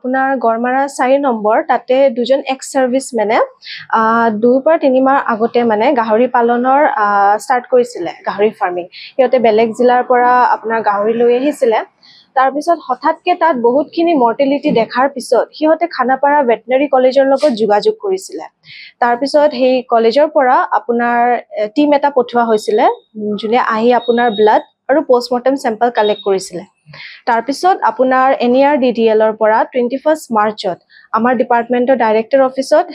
আপোনাৰ গড়মাৰা 4 নম্বৰ তাতে দুজন এক্স সাৰ্ভিসমেনে 2 পৰা 3 মাহ আগতে মানে গাহৰি পালনৰ ষ্টাৰ্ট কৰিছিলে গাহৰি ফাৰ্মিং সিহঁতে বেলেগ জিলাৰ পৰা আপোনাৰ গাহৰি লৈ আহিছিলে তাৰ পিছত হঠাৎকে তাত বহুতখিনি মৰ্টেলিটি দেখাৰ পিছত সিহঁতে খানাপাৰা ভেটেনাৰী কলেজৰ লগত যোগাযোগ কৰিছিলে তাৰ পিছত সেই কলেজৰ পৰা আপোনাৰ টিম এটা পঠোৱা হৈছিলে যোনে আহি আপোনাৰ ব্লাড আৰু পোষ্টমৰ্টেম স্যাম্পল কালেক্ট কৰিছিলে তাৰ পিছত আপোনাৰ NERDDL ৰ পৰা 21 মাৰ্চত আমাৰ ডিপাৰ্টমেন্টৰ ডাইৰেক্টৰ অফিসত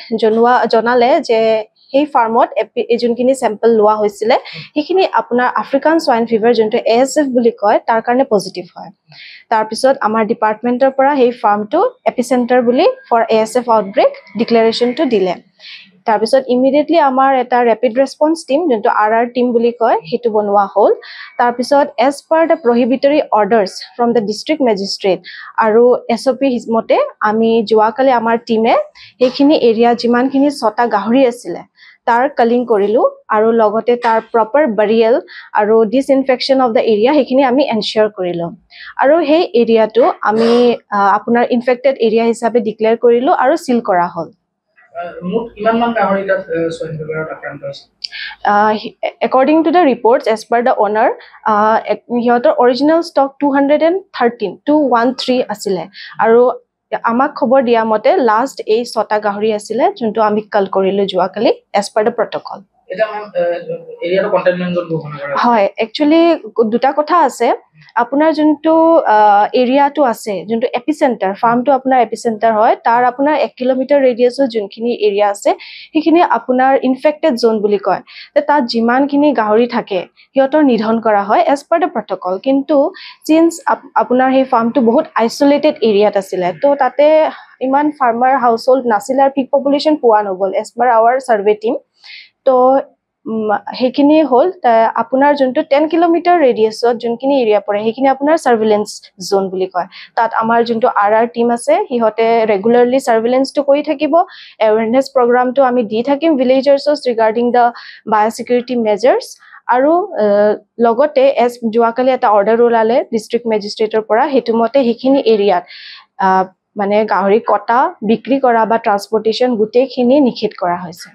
জনালে যে এই ফাৰ্মত যোনখিনি স্যাম্পল লোৱা হৈছিলে সেইখিনি আপোনাৰ আফ্ৰিকান সোয়াইন ফিভাৰ যোনটো ASF বুলি কয় তাৰ কাৰণে পজিটিভ হয় তাৰ পিছত আমাৰ ডিপাৰ্টমেন্টৰ পৰা এই ফাৰ্মটো এপিসেন্টাৰ বুলি ফৰ ASF আউটব্ৰেক ডিক্লাৰেশনটো দিলে তাৰ পিছত ইমিডিয়েটলি আমাৰ এটা ৰেপিড ৰেসপন্স টিম যোনটো RR টিম বুলি কয় হেতু বনোৱা হ'ল তাৰ পিছত as per the prohibitory orders from the district magistrate আৰু SOP মতে আমি যোৱাকালি আমাৰ টিমে এইখিনি এৰিয়া যিমানখিনি 6টা গাহৰি আছিল তাৰ কলিং কৰিলো আৰু লগতে তাৰ প্ৰপাৰ বাৰিয়েল আৰু ডিসইনফেকশন অফ দ্য এৰিয়া সেইখিনি আমি এনশ্যোৰ কৰিলো আৰু সেই এৰিয়াটো আমি আপোনাৰ ইনফেক্টেড এৰিয়া হিচাপে ডিক্লেয়াৰ কৰিলো আৰু সিল কৰা হ'ল according to the reports as per the owner your original stock 213 asile aru amak khobor dia mote last ei 6ta gahori asile junto ami kal korilu juakali as per the protocol এটা এৰিয়াৰ containment জোন ঘোষণা কৰা হয় actually দুটা কথা আছে আপোনাৰ যোনটো এৰিয়াটো আছে যোনটো এপিসেন্টাৰ ফাৰ্মটো আপোনাৰ এপিসেন্টাৰ হয় তাৰ আপোনাৰ 1 কিলোমিটাৰ ৰেডিয়াসৰ যোনখিনি এৰিয়া আছে সেইখিনি আপোনাৰ ইনফেক্টেড জোন বুলি কয় তাত যিমানখিনি গাহৰি থাকে হিয়তৰ নিধন কৰা হয় এজ পাৰ দ্য প্ৰটকল কিন্তু সিন্স আপোনাৰ সেই ফাৰ্মটো বহুত আইসোলেটেড এৰিয়াত আছিল তো তাতে ইমান ফাৰ্মাৰ হাউসহোল্ড নাছিল আৰু পিক পপুলেশন পোৱা নগল as per our survey team তো হেখিনি হল আপোনাৰ যোনটো 10 কিলোমিটাৰ ৰেডিয়াসত যোনখিনি এৰিয়া পৰে হেখিনি আপোনাৰ সাৰ্ভেইলেন্স জোন বুলি কয় তাত আমাৰ যোনটো RR টিম আছে হিহতে ৰেগুলাৰলি সাৰ্ভেইলেন্সটো কৰি থাকিব এৱাৰনেস প্ৰগ্ৰামটো আমি দি থাকিম ভিলেজাৰ্ছস ৰিগাৰ্ডিং দা বায়োসিকিউৰিটি মেজাৰ্স আৰু লগতে এজ জুৱাকালি এটা অৰ্ডাৰ ওলালে ডিস্ট্ৰিক্ট মেজিষ্ট্ৰেটৰ পৰা হেতু মতে হেখিনি এৰিয়াত মানে গাহৰি কটা বিক্ৰী কৰা বা ট্ৰান্সপোৰ্টেশন গুটেখিনি নিষেধ কৰা হৈছে